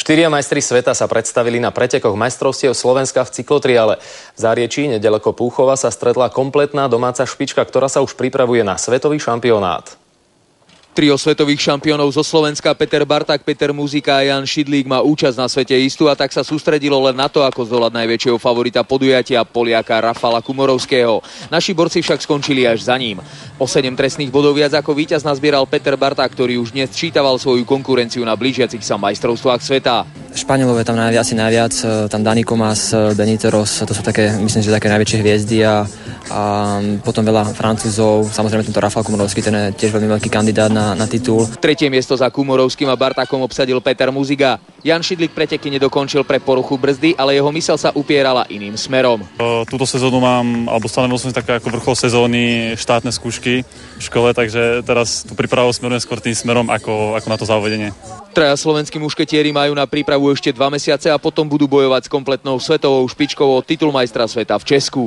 Štyria majstri sveta sa predstavili na pretekoch majstrovstiev Slovenska v cyklotriále. V Záriečí, nedaleko Púchova, sa stretla kompletná domáca špička, ktorá sa už pripravuje na svetový šampionát. Trio svetových šampiónov zo Slovenska, Peter Barták, Peter Muzika a Jan Šidlík, má účasť na svete istú a tak sa sústredilo len na to, ako zdolať najväčšieho favorita podujatia, Poliaka Rafala Kumorovského. Naši borci však skončili až za ním. O 7 trestných bodov viac ako víťaz nazbieral Peter Barták, ktorý už dnes čítaval svoju konkurenciu na blížiacich sa majstrovstvách sveta. Španielov je tam asi najviac, tam Dani Comas, Benito Ros, to sú také, myslím, že také najväčšie hviezdy a potom veľa Francúzov, samozrejme tento Rafal Kumorovský, ten je tiež veľmi veľký kandidát na titul. Tretie miesto za Kumorovským a Bartákom obsadil Peter Muziga. Jan Šidlík preteky nedokončil pre poruchu brzdy, ale jeho myseľ sa upierala iným smerom. Túto sezónu stanovil som si také ako vrchol sezóny štátne skúšky v škole, takže teraz tú prípravu smerujem skôr tým smerom ako na to závodenie. Traja slovenskí mušketieri majú na prípravu ešte 2 mesiace a potom budú bojovať s kompletnou svetovou špičkou o titul majstra sveta v Česku.